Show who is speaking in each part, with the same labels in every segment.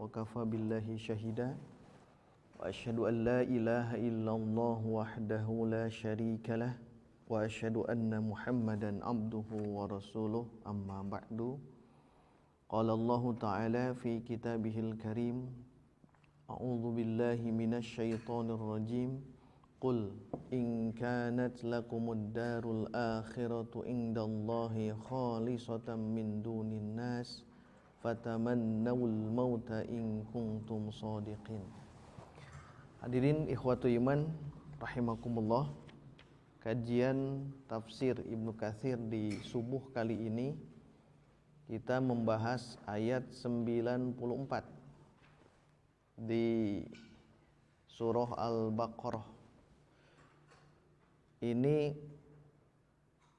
Speaker 1: وكفى بالله شهيدا وأشهد أن لا إله إلا الله وحده لا شريك له وأشهد أن محمدا عبده ورسوله أما بعد قال الله تعالى في كتابه الكريم أعوذ بالله من الشيطان الرجيم قل إن كانت لكم الدار الآخرة عند الله خالصة من دون الناس فتمنوا الموت إن كنتم صادقين. Hadirin ikhwatu iman rahimakumullah, kajian tafsir Ibnu Katsir di subuh kali ini kita membahas ayat 94 di surah Al-Baqarah. Ini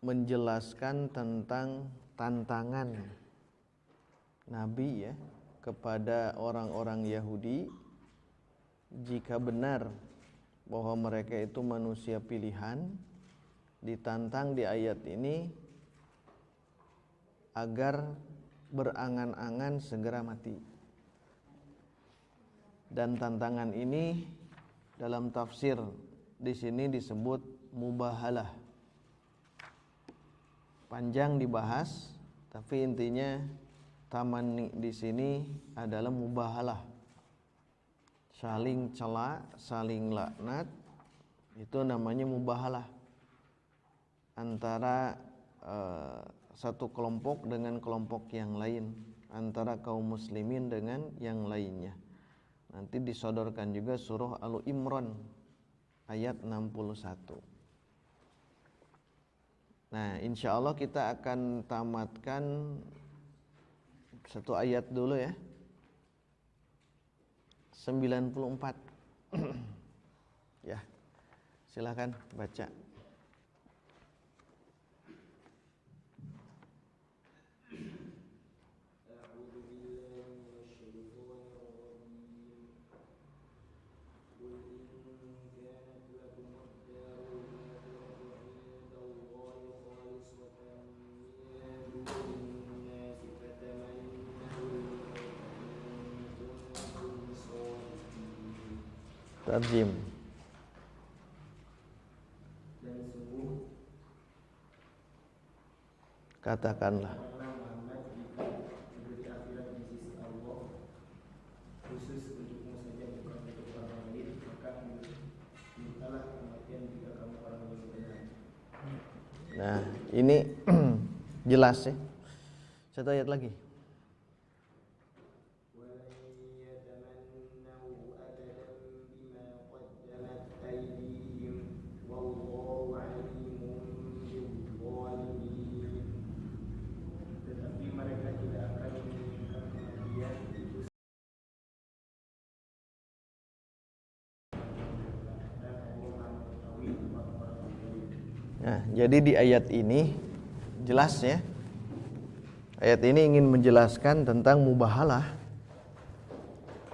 Speaker 1: menjelaskan tentang tantangan Nabi kepada orang-orang Yahudi jika benar bahwa mereka itu manusia pilihan, ditantang di ayat ini agar berangan-angan segera mati. Dan tantangan ini dalam tafsir di sini disebut mubahalah. Panjang dibahas, tapi intinya tamanni di sini adalah mubahalah. Saling cela, saling laknat, itu namanya mubahalah antara satu kelompok dengan kelompok yang lain, antara kaum muslimin dengan yang lainnya. Nanti disodorkan juga surah Al-Imran ayat 61. Nah, insya Allah kita akan tamatkan satu ayat dulu ya, 94. Ya, silakan baca. Tarjim.
Speaker 2: Dan sungguh
Speaker 1: Katakanlah
Speaker 2: Muhammad jika diberi akhirat di sisi Allah khusus untukmu saja, bukan untuk orang lain, maka mintalah kematian jika kamu orang yang benar.
Speaker 1: Nah, ini jelas ya. Satu ayat lagi. Nah, jadi di ayat ini jelas ya. Ayat ini ingin menjelaskan tentang mubahalah,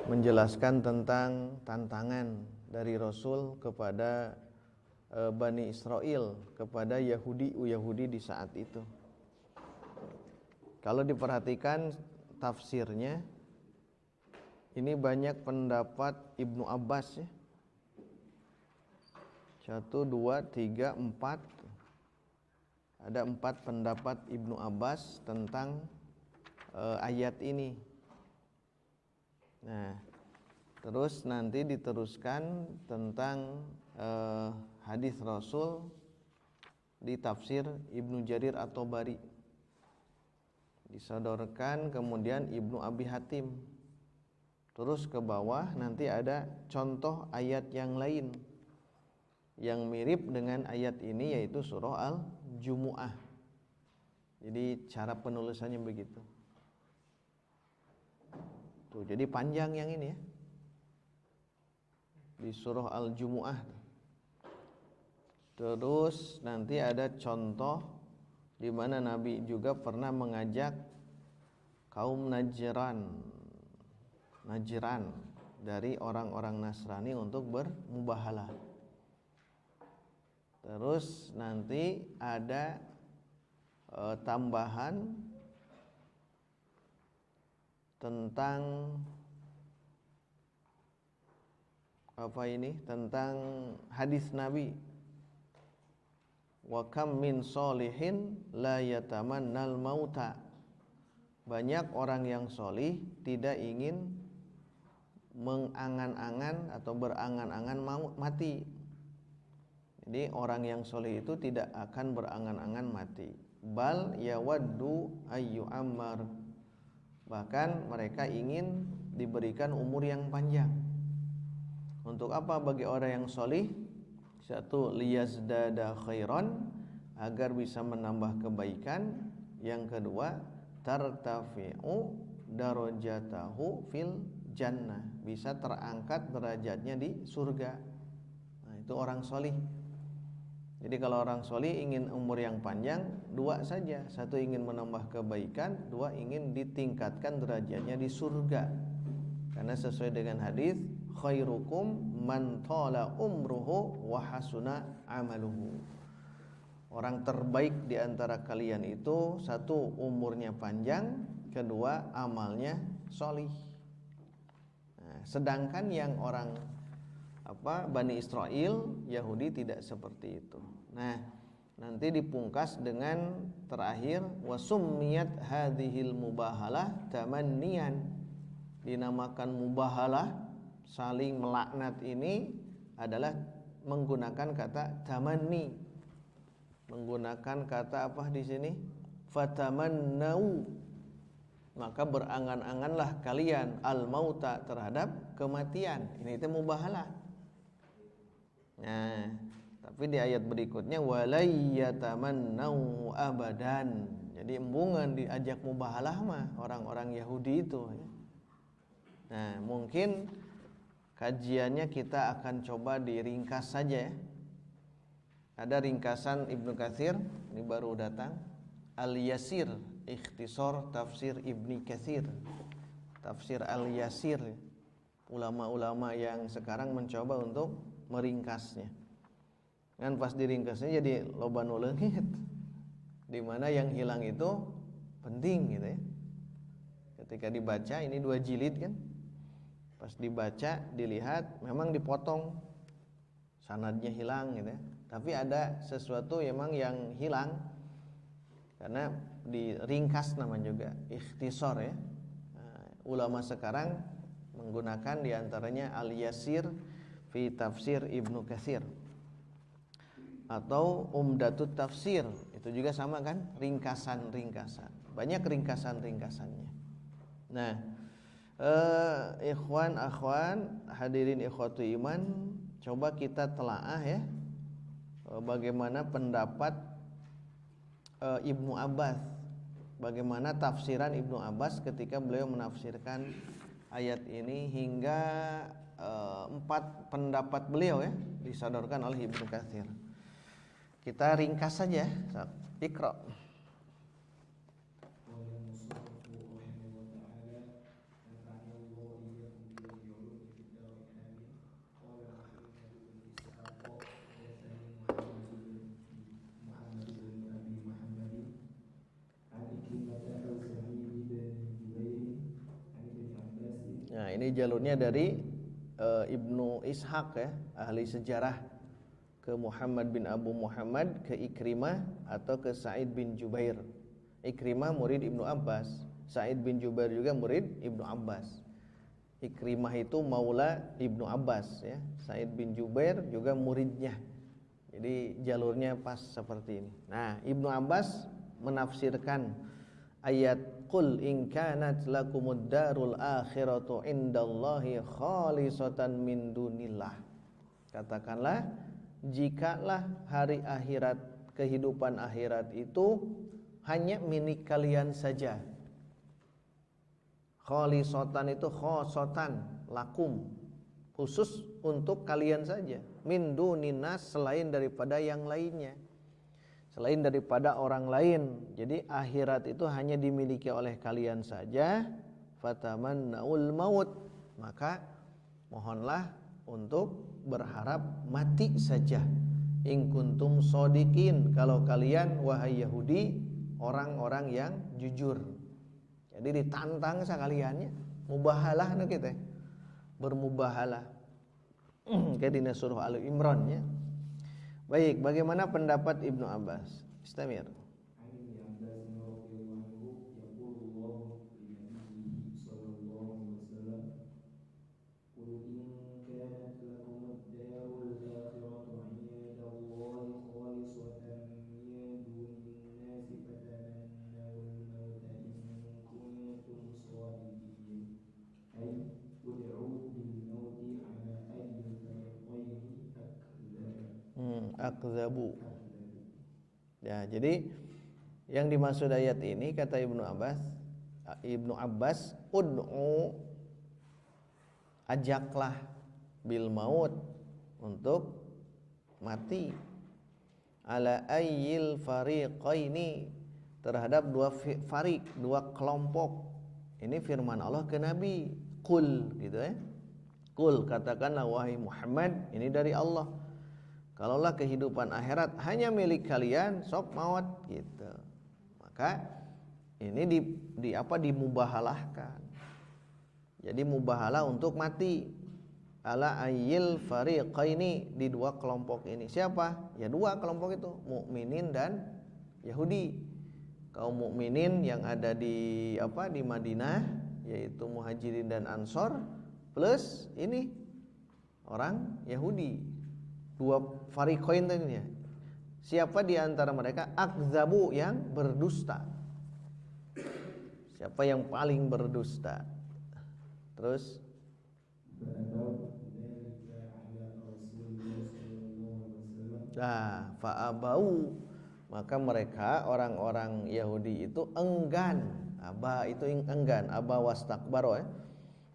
Speaker 1: menjelaskan tentang tantangan dari Rasul kepada Bani Israel, kepada Yahudi di saat itu. Kalau diperhatikan tafsirnya, ini banyak pendapat Ibnu Abbas ya. 1, 2, 3, 4. Ada 4 pendapat Ibnu Abbas tentang ayat ini. Nah, terus nanti diteruskan tentang hadis Rasul di tafsir Ibnu Jarir At-Tabari. Disodorkan kemudian Ibnu Abi Hatim. Terus ke bawah nanti ada contoh ayat yang lain yang mirip dengan ayat ini, yaitu surah Al-Jumu'ah. Jadi cara penulisannya begitu. Tuh, jadi panjang yang ini ya. Di surah Al-Jumu'ah. Terus nanti ada contoh di mana Nabi juga pernah mengajak kaum Najran dari orang-orang Nasrani untuk bermubahalah. Terus nanti ada tambahan tentang tentang hadis Nabi, wa kam min solihin la yatamannal mauta. Banyak orang yang solih tidak ingin mengangan-angan atau berangan-angan mati. Jadi orang yang solih itu tidak akan berangan-angan mati. Bal yawaddu ayyu ammar. Bahkan mereka ingin diberikan umur yang panjang. Untuk apa bagi orang yang solih? Satu, liyazdada khairan, agar bisa menambah kebaikan. Yang kedua, tartafi'u darajatahu fil jannah, bisa terangkat derajatnya di surga. Nah, itu orang solih. Jadi kalau orang solih ingin umur yang panjang, dua saja. Satu ingin menambah kebaikan, dua ingin ditingkatkan derajatnya di surga. Karena sesuai dengan hadis, khairukum man thala umruhu wa hasuna amaluhu. Orang terbaik di antara kalian itu, satu, umurnya panjang, kedua, amalnya solih. Nah, sedangkan yang orang Bani Israel, Yahudi tidak seperti itu. Nah, nanti dipungkas dengan terakhir, wasummiyat hadhil mubahalah tamanniyan. Dinamakan mubahalah, saling melaknat ini adalah menggunakan kata tamanni. Menggunakan kata apa di sini? Fatamannau. Maka berangan-anganlah kalian al-mauta, terhadap kematian. Ini itu mubahalah. Nah, tapi di ayat berikutnya walayatamannau abadan. Jadi embungan diajak mubahalah mah orang-orang Yahudi itu. Nah, mungkin kajiannya kita akan coba diringkas saja ya. Ada ringkasan Ibnu Katsir, ini baru datang, Al-Yasir, ikhtisar tafsir Ibnu Katsir. Tafsir Al-Yasir. Ulama-ulama yang sekarang mencoba untuk meringkasnya. Kan pas diringkasnya jadi loba nu leungit. Di mana yang hilang itu penting gitu ya. Ketika dibaca, ini 2 jilid kan. Pas dibaca, dilihat memang dipotong, sanadnya hilang gitu ya. Tapi ada sesuatu memang yang hilang karena diringkas namanya juga ikhtisar ya. Nah, ulama sekarang menggunakan diantaranya Al-Yasir fi tafsir Ibnu Katsir atau Umdatut Tafsir, itu juga sama kan, ringkasan-ringkasan. Banyak ringkasan-ringkasannya. Nah, ikhwan akhwan hadirin ikhwatu iman, coba kita telaah ya bagaimana pendapat Ibnu Abbas, bagaimana tafsiran Ibnu Abbas ketika beliau menafsirkan ayat ini, hingga 4 pendapat beliau ya disodorkan oleh Ibnu Katsir. Kita ringkas saja. Iqra. Nah, ini jalurnya dari Ibnu Ishaq ya, ahli sejarah, ke Muhammad bin Abu Muhammad, ke Ikrimah atau ke Sa'id bin Jubair. Ikrimah murid Ibnu Abbas, Sa'id bin Jubair juga murid Ibnu Abbas. Ikrimah itu maula Ibnu Abbas ya, Sa'id bin Jubair juga muridnya. Jadi jalurnya pas seperti ini. Nah, Ibnu Abbas menafsirkan ayat qul in kanat lakumud darul akhiratu indallahi khalisatan min dunillah. Katakanlah, jikalah hari akhirat, kehidupan akhirat itu hanya milik kalian saja. Khalisatan itu khosotan, lakum, khusus untuk kalian saja. Min duninas, selain daripada yang lainnya, selain daripada orang lain. Jadi akhirat itu hanya dimiliki oleh kalian saja. Fatamannaul maut, maka mohonlah untuk berharap mati saja. In kuntum shodiqin, kalau kalian wahai Yahudi orang-orang yang jujur. Jadi ditantang sekaliannya, mubahalah kita, bermubahalah. Kayak di surah Al Imran ya. Baik, bagaimana pendapat Ibnu Abbas? Istamir. Akzabu. Ya, jadi yang dimaksud ayat ini kata Ibnu Abbas, ud'u, ajaklah bil maut, untuk mati, ala ayyil fariqaini, terhadap dua fariq, dua kelompok. Ini firman Allah ke Nabi, qul gitu ya. Qul, katakanlah wahai Muhammad, ini dari Allah. Kalaulah kehidupan akhirat hanya milik kalian, sok maut gitu. Maka ini dimubahalahkan. Jadi mubahalah untuk mati. Ala ayyil fariqaini, di dua kelompok ini. Siapa? Ya dua kelompok itu, mukminin dan Yahudi. Kaum mukminin yang ada di Madinah, yaitu Muhajirin dan Ansor, plus ini orang Yahudi. Dua fariqain tadi ya. Siapa di antara mereka akzabu, yang berdusta? Siapa yang paling berdusta? Terus fa'abau, maka mereka orang-orang Yahudi itu enggan. Aba itu enggan, aba wastakbaro ya.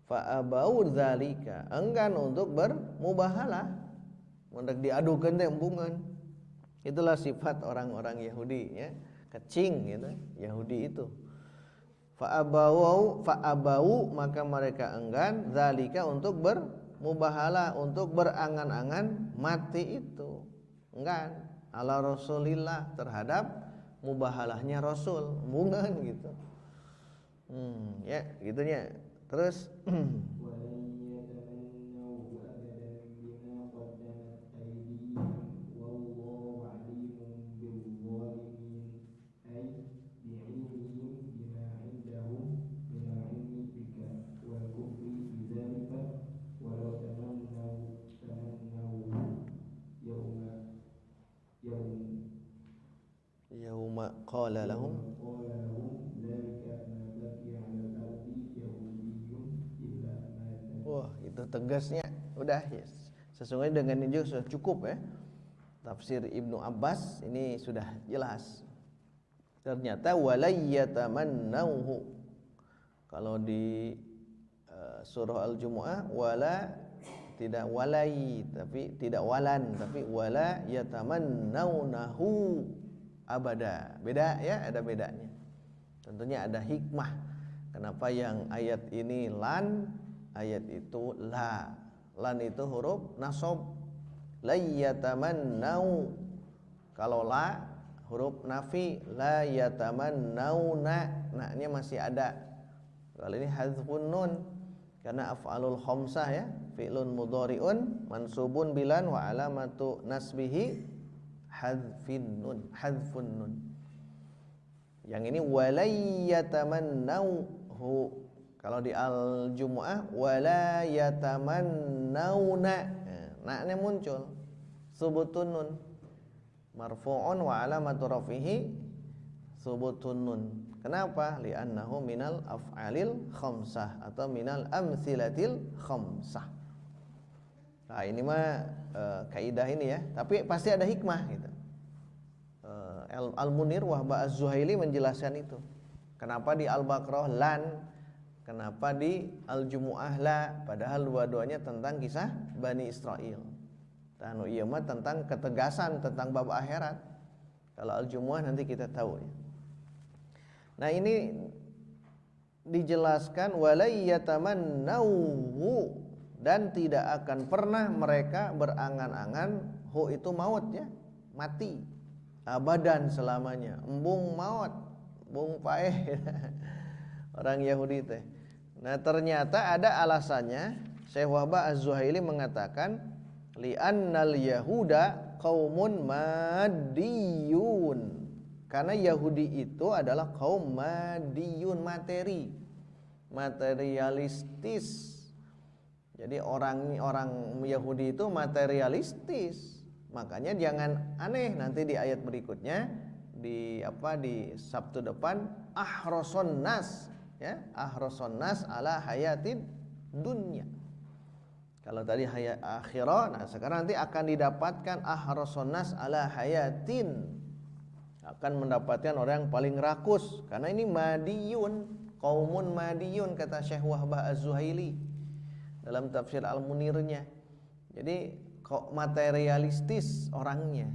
Speaker 1: Fa'abau dzalika, enggan untuk bermubahalah, hendak diadukan teh embungan. Itulah sifat orang-orang Yahudi ya, kecing gitu Yahudi itu. Fa'abau, maka mereka enggan zalika, untuk bermubahalah, untuk berangan-angan mati itu. Enggan ala Rasulillah, terhadap mubahalahnya Rasul, embungan gitu. Ya, gitunya. Terus yauma qala lahum. Wah, itu tegasnya udah yes. Sesungguhnya dengan ini juga sudah cukup ya. Tafsir Ibnu Abbas ini sudah jelas. Ternyata walayyatamannahu. Kalau di surah Al-Jumu'ah tidak walai, tapi tidak walan, tapi wala yatamannaunahu abada. Beda ya, ada bedanya. Tentunya ada hikmah. Kenapa yang ayat ini lan, ayat itu la. Lan itu huruf nasab. La yatamannau. Kalau la huruf nafi, la yatamannauna, na-nya masih ada. Kalau ini hadzfun nun, karena af'alul khamsah ya, fi'lun mudhari'un mansubun bilan wa alamatu nasbihi hadzfun nun. Yang ini walayatamannauhu. Kalau di Al-Jumu'ah walayatamannawna, na-nya muncul, subutun nun, marfu'un wa alamatu rafihi subutun nun. Kenapa? Li'annahu minal af'alil khamsah, atau minal amsilatil khamsah. Nah ini mah kaidah ini ya, tapi pasti ada hikmah gitu. Al-Munir Wahba Az-Zuhaili menjelaskan itu. Kenapa di Al-Baqarah lan, kenapa di Al-Jumu'ah la, padahal dua-duanya tentang kisah Bani Israel. Dan iya mah tentang ketegasan tentang bab akhirat. Kalau Al-Jumu'ah nanti kita tahu ya. Nah ini dijelaskan walayyatamannahu, dan tidak akan pernah mereka berangan-angan hu itu maut ya, mati abadan selamanya, embung maut, embung paeh orang Yahudi teh. Nah ternyata ada alasannya. Syekh Wahba Az-Zuhaili mengatakan li'annal yahuda qaumun madiyun. Karena Yahudi itu adalah kaum madiyun, materi, materialistis. Jadi orang Yahudi itu materialistis. Makanya jangan aneh nanti di ayat berikutnya di Sabtu depan ahroson nas, ya, ahroson nas ala hayatid dunya. Kalau tadi hayat akhirah, nah sekarang nanti akan didapatkan ahroson nas ala hayatin, akan mendapatkan orang yang paling rakus. Karena ini madiyun, qaumun madiyun, kata Syekh Wahbah Az-Zuhaili dalam tafsir Al-Munirnya. Jadi kok materialistis orangnya.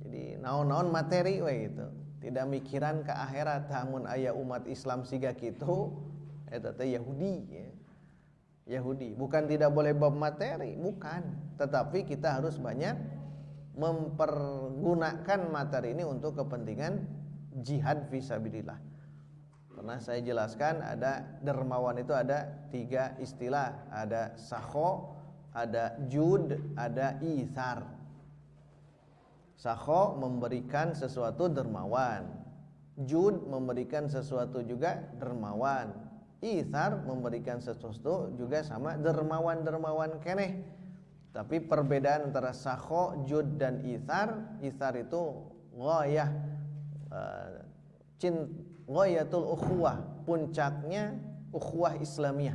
Speaker 1: Jadi naon-naon materi we gitu. Tidak mikiran ke akhirat. Hamun aya umat Islam siga kitu eta teh Yahudi, ya. Yahudi bukan tidak boleh bab materi, bukan, tetapi kita harus banyak mempergunakan materi ini untuk kepentingan jihad fisabilillah. Pernah saya jelaskan, ada dermawan itu ada 3 istilah, ada sakho, ada jud, ada ithar. Sakho memberikan sesuatu dermawan, jud memberikan sesuatu juga dermawan, ithar memberikan sesuatu juga sama dermawan keneh. Tapi perbedaan antara sakho, jud dan ithar itu ghayah, ghayatul ukhuwah, puncaknya ukhuwah Islamiyah.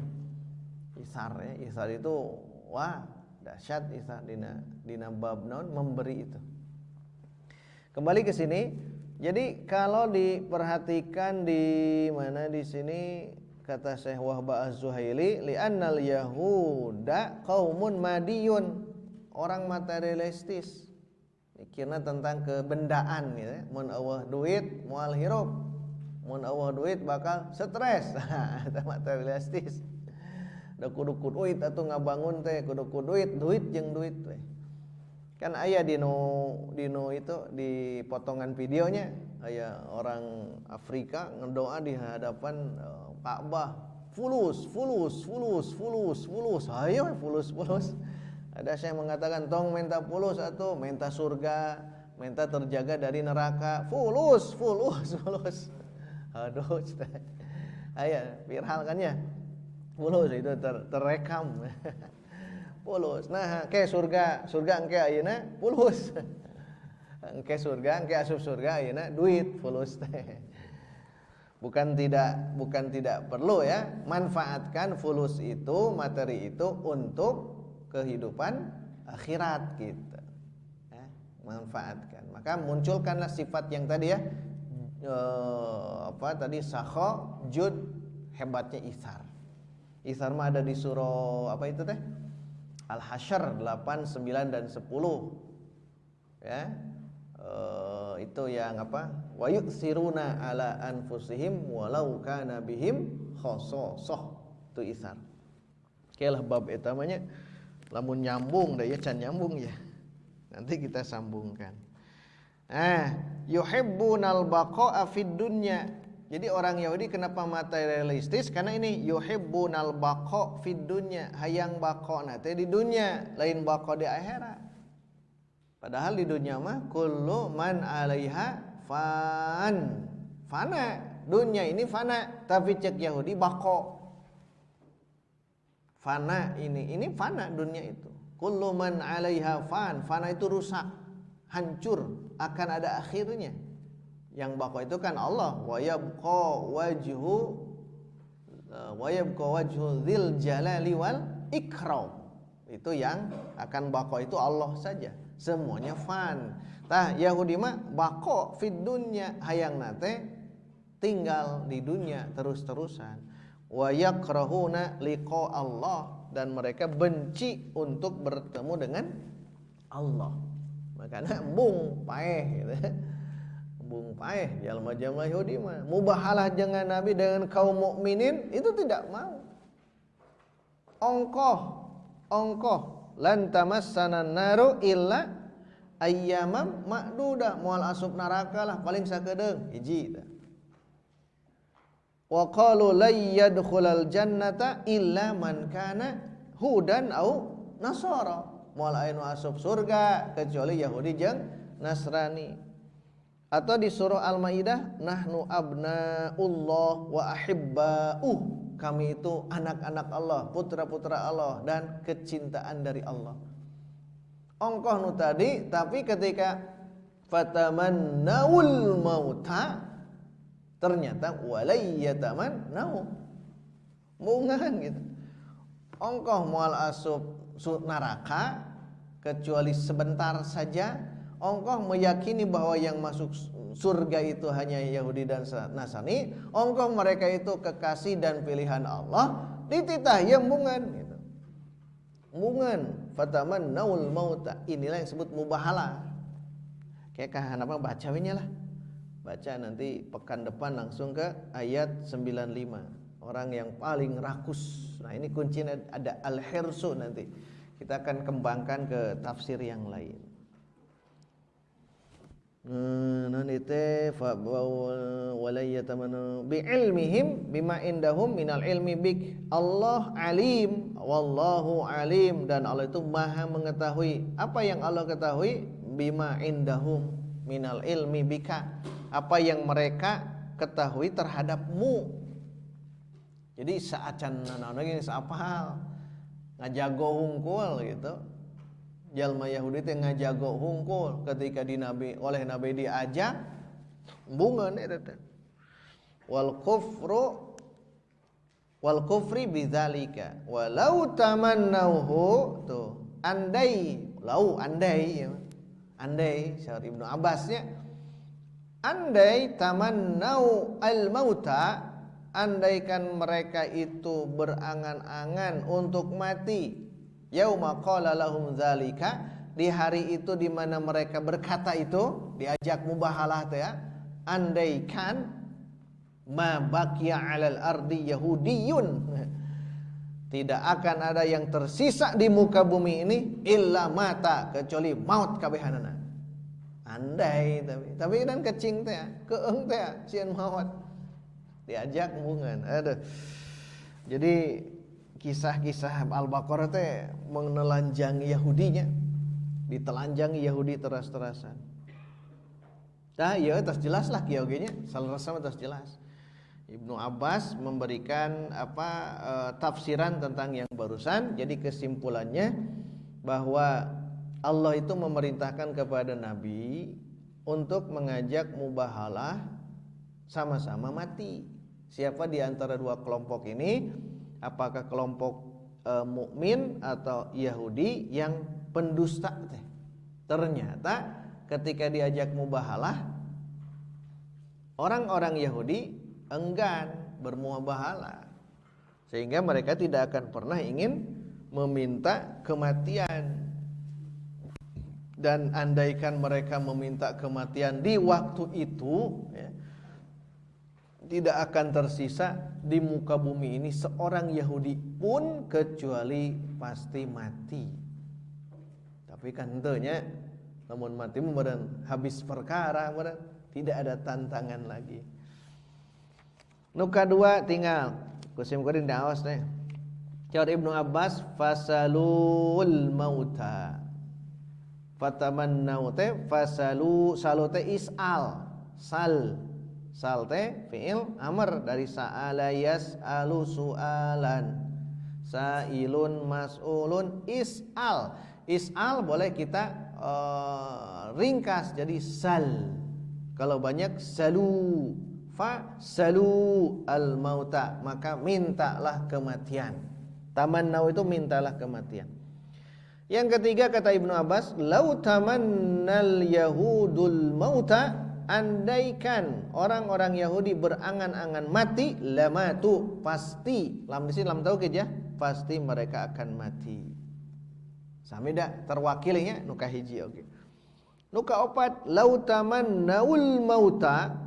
Speaker 1: Ithar itu wah dahsyat, ithar dina bab naon memberi itu. Kembali ke sini. Jadi kalau diperhatikan di mana di sini kata Syekh Wahbah Az-Zuhaili, li'annal yahuda qaumun madiyun, orang materialistis. Mikirna tentang kebendaan gitu. Mun eueuh duit moal hirup. Mun eueuh duit bakal stres. Eta materialistis. Da kudu duit atuh ngabangun teh kudu duit jeung duit we. Kan aya dino itu di potongan videonya aya orang Afrika ngedoa di hadapan Ka'bah, fulus. Ayo fulus. Ada saya mengatakan tong minta fulus atau minta surga, minta terjaga dari neraka. Fulus. Aduh, aya viral kan ya. Fulus itu terekam. Fulus. Nah, ke surga engke ayeuna fulus. Engke surga, engke asup surga ayeuna duit fulus teh. Bukan tidak perlu ya, manfaatkan fulus itu, materi itu untuk kehidupan akhirat gitu. Ya, manfaatkan. Maka munculkanlah sifat yang tadi ya, sakho, jud, hebatnya ithar. Ithar mah ada di surah apa itu teh? Al-Hasyr 8, 9 dan 10. Ya. Itu yang apa? Wa yu'thiruna ala anfusihim walau kana bihim khasasah. Itu itsar. Kelah bab eta mah nya lamun nyambung da ya can nyambung ya. Nanti kita sambungkan. Yuhibbunal baqa'a fid dunya. Jadi orang Yahudi kenapa materialistis? Karena ini yuhibbunal baqa fid dunya, hayang baqana teh di dunya, lain baqa di akhirat. Padahal di dunia mah kullu man 'alaiha fan. Fana, dunia ini fana, tapi cek Yahudi baqo. Fana ini fana dunia itu. Kullu man 'alaiha fan. Fana itu rusak, hancur, akan ada akhirnya. Yang baqo itu kan Allah, wa yabqa wajhu dzil jalali wal ikram. Itu yang akan baqo itu Allah saja. Semuanya fan. Tah Yahudi mah baqo fid dunya, hayang nate tinggal di dunia terus-terusan. Wa yakrahuna liqa Allah, dan mereka benci untuk bertemu dengan Allah. Makanya embung paeh gitu. Embung paeh jalma-jalma Yahudi mah mubahalah dengan Nabi dengan kaum mukminin itu tidak mau. Ongkoh lan tamassana naru illa ayyamam ma'duda, moal asup neraka lah paling sakedeung hiji tah. Wa qalu la yadkhulal jannata illa man kana hudan au nasara. moal aya nu asup surga kecuali Yahudi jeung Nasrani. Atau di surah Al-Maidah, nahnu abnaullah wa ahibba'uh, kami itu anak-anak Allah, putra-putra Allah dan kecintaan dari Allah. Ongkoh nu tadi, tapi ketika fatamannawul mauta ternyata walayyatamannahu, mungan gitu. Ongkoh moal asup neraka kecuali sebentar saja. Ongkoh meyakini bahwa yang masuk surga itu hanya Yahudi dan Nasrani. Ongkoh mereka itu kekasih dan pilihan Allah. Dititah yang mungan gitu. Mungan fatamannawul mauta. Inilah yang disebut mubahalah. Kayak kenapa baca winya lah. Baca nanti pekan depan langsung ke ayat 95. Orang yang paling rakus. Nah, ini kuncinya ada al-hirsu nanti. Kita akan kembangkan ke tafsir yang lain. Nanite fa walayatamanu bi ilmihim bima indahum minal ilmi bik. Allah alim, wallahu alim, dan Allah itu maha mengetahui apa yang Allah ketahui, bima indahum minal ilmi bika, apa yang mereka ketahui terhadapmu. Jadi saacan nanaona geus apal ngajago hungkul gitu. Jalma Yahudi teh ngajago hungkul ketika oleh Nabi diajak bungeun eta. Wal kufri bidzalika walau tamannauhu tuh andai syair Ibnu Abbasnya, andai tamannau al mauta, andaikan mereka itu berangan-angan untuk mati, yauma qala lahum dzalika, di hari itu di mana mereka berkata itu, diajak mubahalah teh ya, andaikan ma baqiya 'alal ardi yahudiyun, tidak akan ada yang tersisa di muka bumi ini illa mata, kecuali maut kabehanana. Andai tapi dan kecing teh keung teh sieun maut diajak mungan. Aduh. Jadi kisah-kisah Al-Baqarah teh menelanjangi Yahudinya, ditelanjangi Yahudi teras-terasan. Tah ieu tos jelas lah kieu ge nya, salerosna tos jelas. Ibnu Abbas memberikan tafsiran tentang yang barusan. Jadi kesimpulannya bahwa Allah itu memerintahkan kepada Nabi untuk mengajak mubahalah sama-sama mati. Siapa di antara dua kelompok ini? Apakah kelompok mukmin atau Yahudi yang pendusta teh? Ternyata ketika diajak mubahalah, orang-orang Yahudi enggan bermubahalah, sehingga mereka tidak akan pernah ingin meminta kematian. Dan andaikan mereka meminta kematian di waktu itu, ya, tidak akan tersisa di muka bumi ini seorang Yahudi pun kecuali pasti mati. Tapi kan tentunya namun mati meureun habis perkara, meureun tidak ada tantangan lagi. Nu kadua tinggal kusim kuring daos teh. Jawab Ibnu Abbas, fasalul mauta. Fatamannau teh fasalu, salu teh is'al, sal teh fi'il amr dari sa'ala yas'alu su'alan, sa'ilun mas'ulun, is'al boleh kita ringkas jadi sal. Kalau banyak salu, fa salu al mauta, maka mintalah kematian. Tamannau itu mintalah kematian. Yang ketiga kata Ibnu Abbas, lau tamannal yahudul mauta, andaikan orang-orang Yahudi berangan-angan mati, lamatu, pasti, lam di sini lam taukid ya, pasti mereka akan mati. Sami da terwakilinya nu kahiji oge. Nu kaopat, lau tamannaul mauta,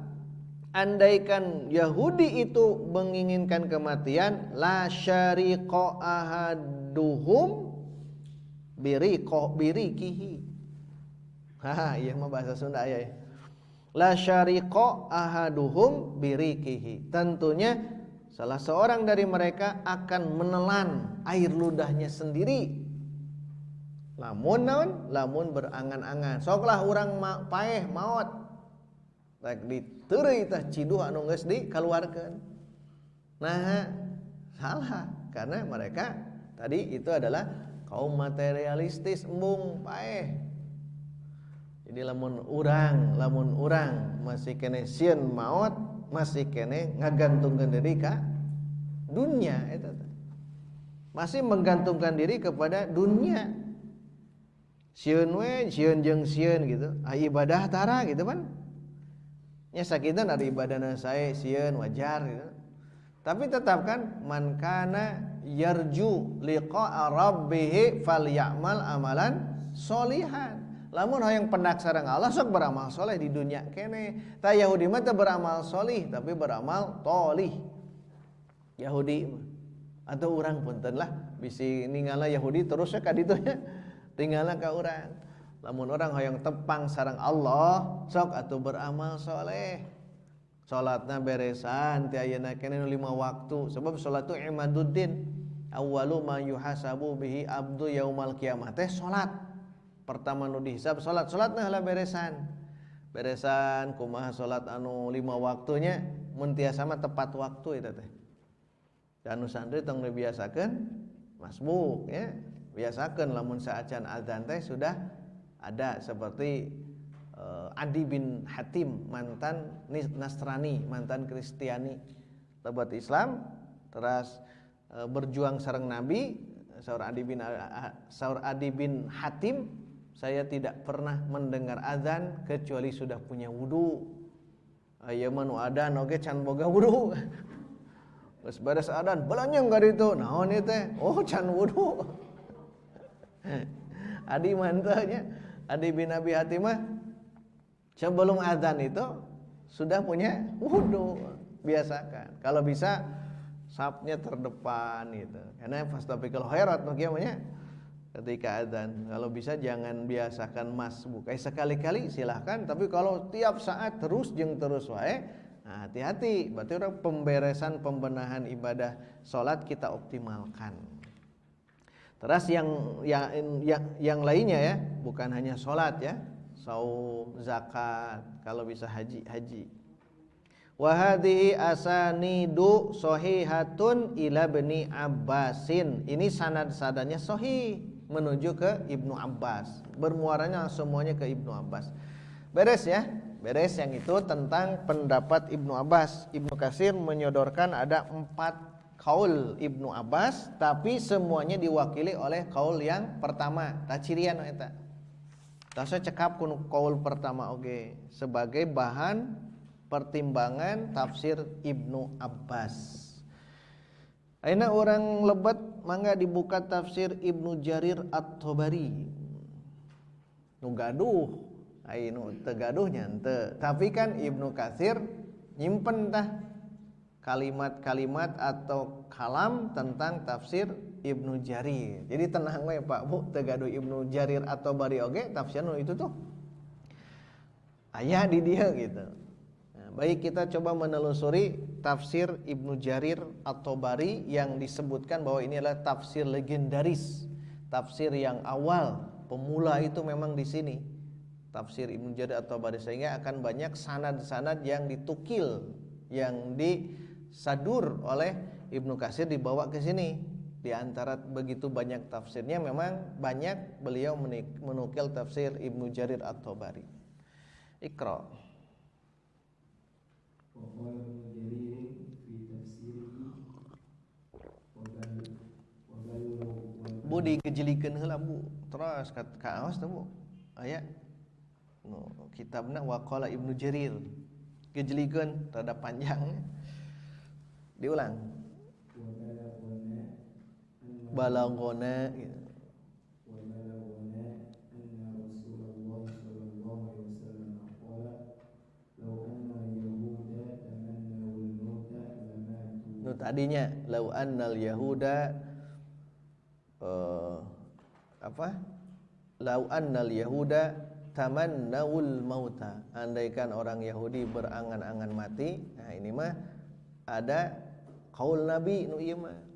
Speaker 1: andaikan Yahudi itu menginginkan kematian, la syariqa ahaduhum birikihi. Iya mah bahasa Sunda aya. La syariqa ahaduhum birikihi. Tentunya salah seorang dari mereka akan menelan air ludahnya sendiri Lamun naon? Lamun berangan-angan. Soklah urang paeh maot. Rek diteureui tah ciduh anu geus dikaluarkeun. Nah, salah karena mereka tadi itu adalah kaum materialistis embung paeh. Jadi lamun urang masih kene sieun maot, masih kene ngagantungkeun diri ka dunia eta teh. Masih menggantungkan diri kepada dunia. Sieun we, sieun jeung sieun gitu. Ibadah tara gitu kan. Nya sakitu ada ibadahna sae sieun wajar gitu. Tapi tetap kan man kana yarju liqa'a rabbih falyamal amalan sholihan. Lamun hoyong pendak sareng Allah sok beramal soleh di dunia kene. Ta Yahudi mah teu beramal solih tapi beramal tolih. Yahudi mah atau urang punten lah bisi ningala Yahudi terus ka ditu nya. Tinggalna ka urang. Lamun orang hoyong tepang sareng Allah sok atuh beramal soleh. Salatna beresan ti ayeuna kene 5 waktu sebab salat itu imaduddin awwalu ma yuhasabu bihi abdu yaumal qiyamah teh salat pertama nu dihisab salatna heula beresan kumaha salat anu 5 waktunya mun tiasa mah tepat waktu eta teh dan nu santri tong dibiasakeun masbuk ya biasakeun lamun saacan azan teh sudah ada seperti Adi bin Hatim mantan Nasrani, mantan Kristiani, lebat Islam, terus berjuang sareng Nabi. Saur Adi bin Hatim, saya tidak pernah mendengar azan kecuali sudah punya wudu. Aya manu adan oge can boga wudu. Geus beres adan, belanyang ka ditu. Naon ieu teh? Oh, can wudu. Adi mantanya, Adi bin Abi Hatim mah sebelum azan itu sudah punya wudu, biasakan. Kalau bisa safnya terdepan gitu. Karena fastabiqul khairat bagaimana ketika azan. Kalau bisa jangan biasakan masbuk. Sekali-kali silahkan, tapi kalau tiap saat terus wae, nah hati-hati. Berarti orang pemberesan pembenahan ibadah salat kita optimalkan. Terus yang lainnya ya, bukan hanya salat ya. Saum, zakat, kalau bisa haji. Wa hadhihi asanidu sahihatun ila Ibni Abbasin. Ini sanad-sanadnya sahih menuju ke Ibnu Abbas. Bermuaranya semuanya ke Ibnu Abbas. Beres ya? Beres yang itu tentang pendapat Ibnu Abbas. Ibnu Katsir menyodorkan ada 4 kaul Ibnu Abbas, tapi semuanya diwakili oleh kaul yang pertama. Tacirian eta. Tasa cekap kun kaul pertama oge sebagai bahan pertimbangan tafsir Ibnu Abbas. Ayeuna orang lebat mangga dibuka tafsir Ibnu Jarir At-Tabari. Nu gaduh, ai nu teu gaduh nya henteu. Tapi kan Ibnu Katsir nyimpen tah kalimat-kalimat atau kalam tentang tafsir Ibnu Jarir. Jadi tenang we Pak Bu, teu gaduh Ibnu Jarir At-Tabari oge tafsir nu itu tuh aya di dia gitu. Nah, baik kita coba menelusuri tafsir Ibnu Jarir At-Tabari yang disebutkan bahwa ini adalah tafsir legendaris, tafsir yang awal, pemula itu memang di sini. Tafsir Ibnu Jarir At-Tabari sehingga akan banyak sanad-sanad yang ditukil, yang disadur oleh Ibnu Katsir dibawa ke sini. Di antara begitu banyak tafsirnya memang banyak beliau menukil tafsir Ibnu Jarir At-Tabari. Iqra. Bu digejlikeun heula Bu. Terus ka aos teh Bu. Aya nu kitabna waqala Ibnu Jarir. Gejlikeun rada panjang. Diulang. Balagona gitu. Nu tadinya lau annal yahuda lau annal yahuda tamannawul mauta. Andaikan orang Yahudi berangan-angan mati. Nah ini mah ada qaul Nabi nu ieu mah.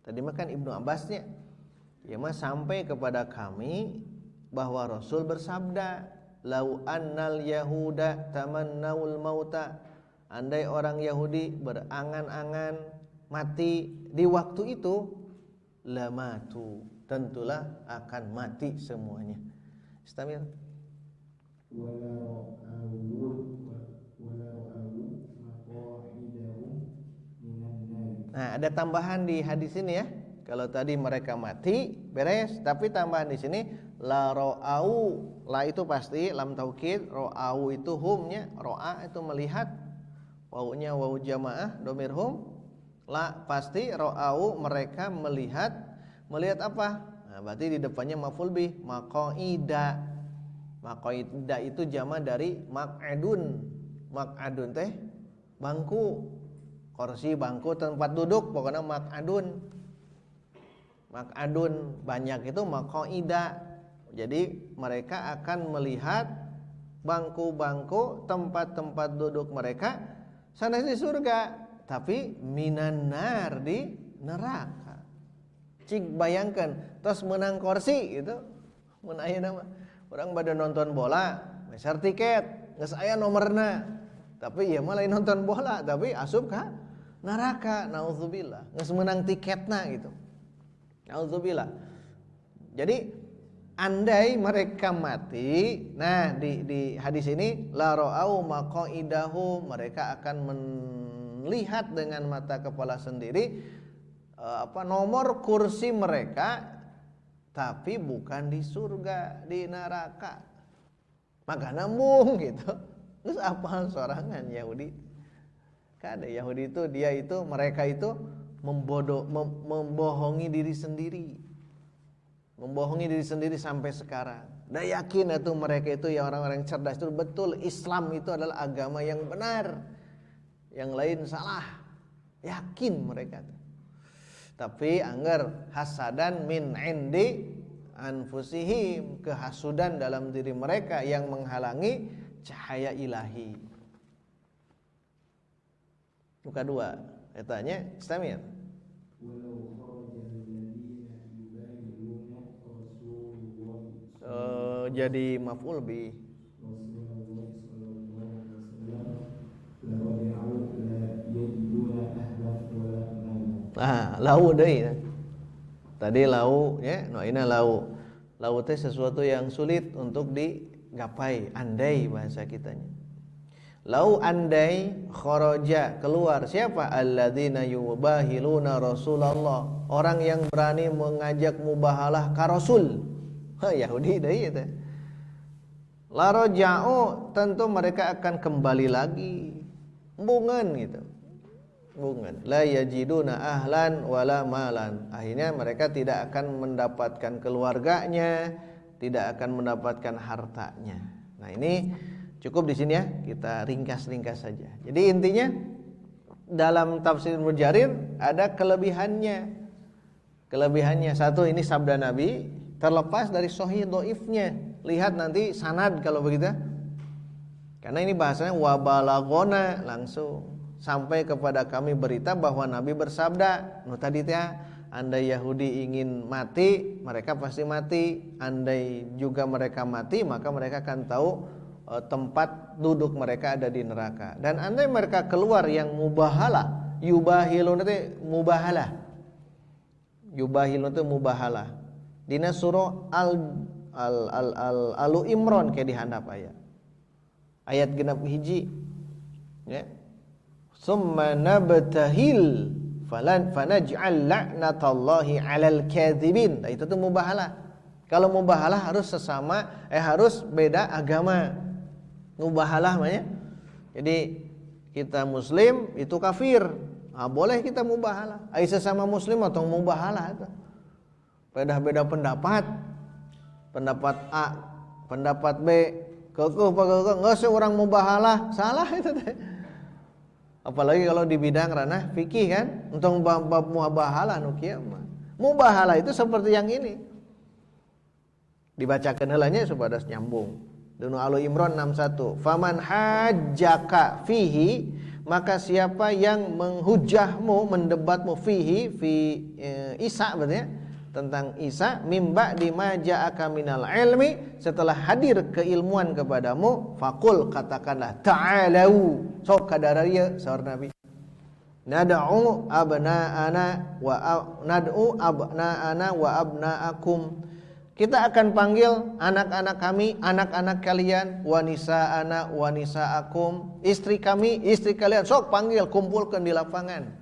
Speaker 1: Tadi mah kan Ibnu Abbasnya Ya mah sampai kepada kami bahwa Rasul bersabda, "Lau annal yahuda tamannaul mauta." Andai orang Yahudi berangan-angan mati di waktu itu, lamatu, tentulah akan mati semuanya. Istamir. Nah, ada tambahan di hadis ini ya. Kalau tadi mereka mati, beres, tapi tambahan di sini la ra'au, la itu pasti lam taukid, ra'au itu humnya, ra'a itu melihat, wawunya wawu jamaah domir hum, la pasti ra'au mereka melihat, melihat apa? Nah, berarti di depannya maf'ul bih, maqaida. Maqaida itu jama dari maq'adun. Maq'adun teh bangku, kursi, bangku, tempat duduk, pokoknya maq'adun. Maq'adun banyak itu maqaida. Jadi mereka akan melihat bangku-bangku, tempat-tempat duduk mereka sana di surga, tapi minan nar, di neraka. Cik bayangkan terus menang kursi itu, mun aya nama orang pada nonton bola, meser tiket, geus aya nomerna. Tapi ieu mah lain nonton bola, tapi asup ka neraka, naudzubillah. Geus menang tiketna gitu. Naudzubillah. Jadi andai mereka mati, nah di hadis ini la ra'au maqaidahu, mereka akan melihat dengan mata kepala sendiri nomor kursi mereka, tapi bukan di surga, di neraka. Maka nambung gitu. Terus apal sorangan Yahudi? Kada Yahudi itu mereka itu membohongi diri sendiri. Membohongi diri sendiri sampai sekarang. Dan yakin itu mereka itu ya orang-orang cerdas itu betul Islam itu adalah agama yang benar. Yang lain salah. Yakin mereka itu. Tapi anggar hasadan min indi anfusihim, kehasudan dalam diri mereka yang menghalangi cahaya ilahi. Muka 2. Etanya istamir. Jadi maf'ul bi. Lau deui. Tadi lau ya, noina lau. Lau teh sesuatu yang sulit untuk digapai, andai bahasa kitanya. Lau andai kharaja, keluar siapa? Alladzina yubahiluna Rasulullah, orang yang berani mengajak mubahalah ka Rasul. Yahudi deui eta. La raja'u, tentu mereka akan kembali lagi. Bungan gitu. Bungan. La yajiduna ahlan wala malan. Akhirnya mereka tidak akan mendapatkan keluarganya, tidak akan mendapatkan hartanya. Nah, ini cukup di sini ya, kita ringkas-ringkas saja. Jadi intinya dalam tafsir Mujarir ada kelebihannya. Kelebihannya satu, ini sabda Nabi terlepas dari sahih dhaifnya. Lihat nanti sanad kalau begitu. Karena ini bahasanya wabalagona, langsung sampai kepada kami berita bahwa Nabi bersabda, nu tadi teh andai Yahudi ingin mati, mereka pasti mati. Andai juga mereka mati, maka mereka akan tahu tempat duduk mereka ada di neraka. Dan andai mereka keluar yang mubahalah, yubahilun itu mubahalah. Yubahilun itu mubahalah. Dina surah Al Imran kayak dihandap ayat genap hiji ya. Summa nabtahil fanaj'al la'natallahi 'alal kadzibin. Nah, itu tuh mubahalah. Kalau mubahalah harus sesama harus beda agama. Mubahalah namanya. Jadi kita muslim itu kafir. Nah, boleh kita mubahalah. Ai sesama muslim atau mubahalah itu. Beda-beda pendapat. Pendapat A, pendapat B, kekeh geus orang mubahalah, salah itu teh. Apalagi kalau di bidang ranah fikih kan, untuk bab mubahalah nu kieu mah. Mubahalah itu seperti yang ini. Dibacakeun heulanya supaya nyambung. Dunu Al Imran 61. Faman hajjaka fihi, maka siapa yang menghujahmu, mendebatmu fihi fi Isa berarti ya. tentang Isa, mimba di maja'aka minal ilmi, setelah hadir keilmuan kepadamu, fakul, katakanlah, ta'alau, sok kadararia sahur Nabi, nad'u abna'ana wa abna'akum, kita akan panggil anak-anak kami, anak-anak kalian, wa nisa'ana wa nisa'akum, istri kami, istri kalian, sok panggil, kumpulkan di lapangan.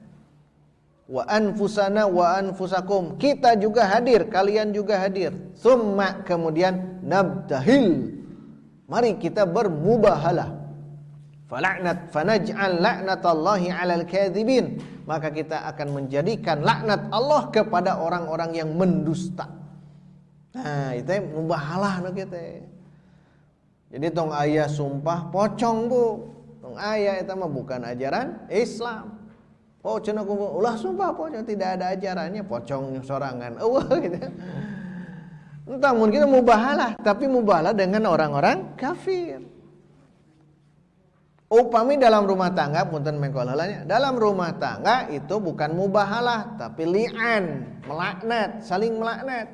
Speaker 1: Wa anfusana wa anfusakum, kita juga hadir, kalian juga hadir. Summa, kemudian nabtahil, mari kita bermubahalah. Fanaj'al la'natallahi 'alal kadzibin, maka kita akan menjadikan laknat Allah kepada orang-orang yang mendusta. Nah, itu mubahalah nu kitu. Jadi tong aya sumpah pocong, Bu. Tong aya eta mah bukan ajaran Islam. Oh, cenah kumpul ulah sumpah pocong, tidak ada ajarannya, pocong sorangan. Eueuh gitu. Entah mun kita mubahalah, tapi mubahalah dengan orang-orang kafir. Upami dalam rumah tangga, punten mengko heulanya, dalam rumah tangga itu bukan mubahalah, tapi li'an, melaknat, saling melaknat.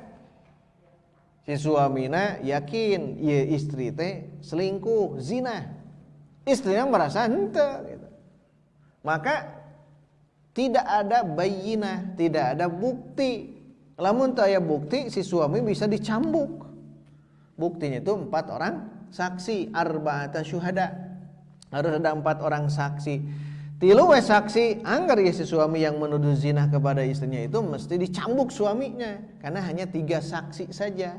Speaker 1: Si suamina yakin ieu istri teh selingkuh, zina. Istrinya merasa henteu gitu. Maka tidak ada bayyinah, tidak ada bukti. Lamun teu aya bukti, si suami bisa dicambuk. Buktinya itu 4 orang saksi, arba'ata syuhada. Harus ada 4 orang saksi. 3 we saksi, anggar ya si suami yang menuduh zina kepada istrinya itu mesti dicambuk suaminya, karena hanya 3 saksi saja.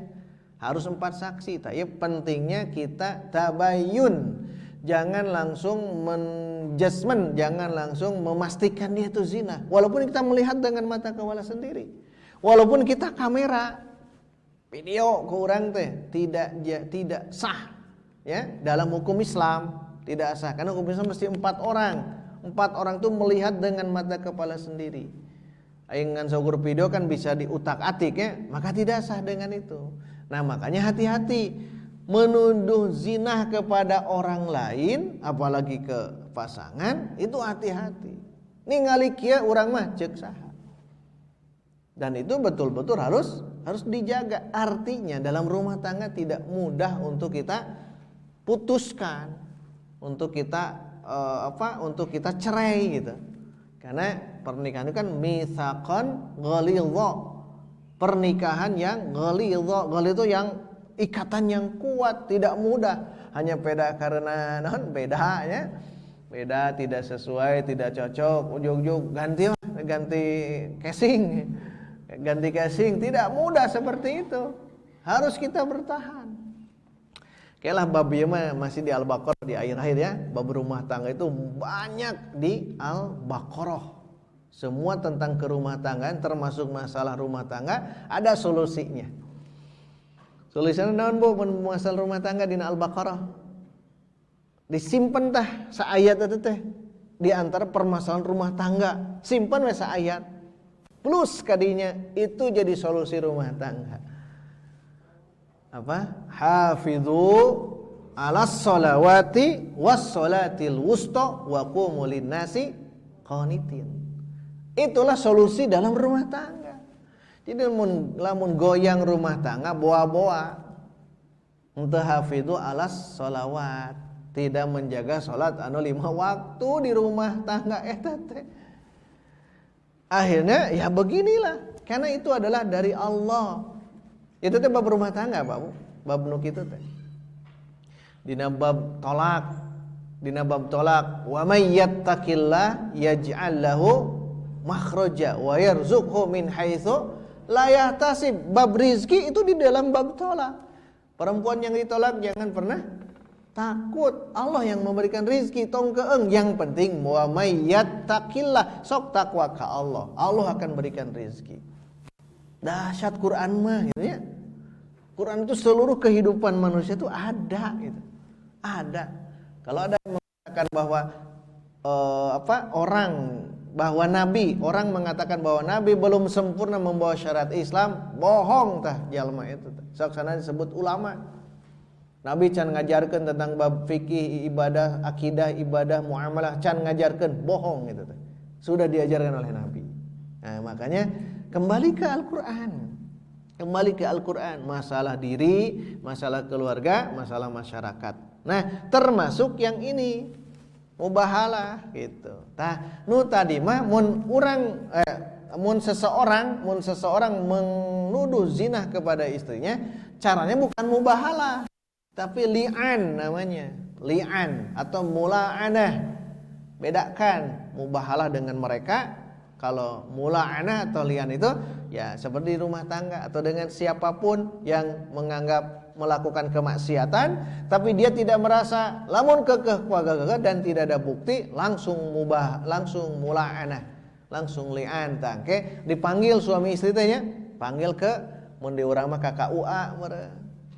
Speaker 1: Harus 4 saksi. Tapi pentingnya kita tabayun, jangan langsung menjudgment, jangan langsung memastikan dia itu zina. Walaupun kita melihat dengan mata kepala sendiri, walaupun kita kamera, video ke orang teh tidak sah, ya dalam hukum Islam tidak sah, karena hukum Islam mesti 4 orang. 4 orang itu melihat dengan mata kepala sendiri. Dengan saukur video kan bisa diutak-atik ya, maka tidak sah dengan itu. Nah makanya hati-hati menuduh zina kepada orang lain, apalagi ke pasangan, itu hati-hati. Ningali kieu urang mah ceuk saha. Dan itu betul-betul harus dijaga. Artinya dalam rumah tangga tidak mudah untuk kita putuskan, untuk kita untuk kita cerai gitu. Karena pernikahan itu kan mitsaqan ghalidha. Pernikahan yang ghalidha, ghalidha yang ikatan yang kuat, tidak mudah. Hanya beda karena beda ya. Beda, tidak sesuai, tidak cocok, ujug-ujug ganti casing. Ganti casing, tidak mudah seperti itu. Harus kita bertahan. Kayaklah bab ieu mah masih di Al-Baqarah di akhir-akhir ya. Bab rumah tangga itu banyak di Al-Baqarah. Semua tentang kerumah tanggaan, termasuk masalah rumah tangga, ada solusinya. Solusinya naon Bu masalah rumah tangga di Al-Baqarah? Disimpen tah saayat eta teh di antara permasalahan rumah tangga. Simpen we saayat. Plus kadinya itu jadi solusi rumah tangga. Apa? Hafizu 'alas sholawati was sholatil wusta wa qumu lin-nasi qanitin. Itulah solusi dalam rumah tangga. Jadi lamun goyang rumah tangga boa-boa, henteu hafizu 'alas sholawat, tidak menjaga salat anu 5 waktu di rumah tangga eta teh. Akhirnya ya beginilah, karena itu adalah dari Allah. Itu teh bab rumah tangga, Pak Bu. Bab nu kitu teh. Dina bab tolak, wa may yattaqillah yaj'al lahu makhraja wa yarzuqhu min haitsu la yahtasib. Bab rizki itu di dalam bab tolak. Perempuan yang ditolak jangan pernah takut. Allah yang memberikan rizki, tong keeng. Yang penting wa may yattaqillah, sok takwa ka Allah. Allah akan berikan rizki. Dahsyat Quran mah gitu ya. Quran itu seluruh kehidupan manusia itu ada gitu. Ada. Kalau ada yang mengatakan bahwa orang mengatakan bahwa nabi belum sempurna membawa syariat Islam, bohong tah jalma itu. Saksana disebut ulama. Nabi can ngajarkeun tentang bab fikih, ibadah, akidah, ibadah, muamalah, can ngajarkeun, bohong gitu teh. Sudah diajarkan oleh Nabi. Nah, makanya kembali ke Al-Qur'an. Kembali ke Al-Quran, masalah diri, masalah keluarga, masalah masyarakat. Nah, termasuk yang ini mubahalah gitu. Tah, nu tadi mah mun seseorang menuduh zina kepada istrinya, caranya bukan mubahalah, tapi li'an namanya. Li'an atau mula'anah. Bedakan mubahalah dengan mereka. Kalau mula'anah atau li'an itu ya seperti rumah tangga atau dengan siapapun yang menganggap melakukan kemaksiatan tapi dia tidak merasa lamun kekeh dan tidak ada bukti, langsung mula'anah, langsung li'an tangke dipanggil suami istri teh nya, panggil ke mun di urang mah ka KUA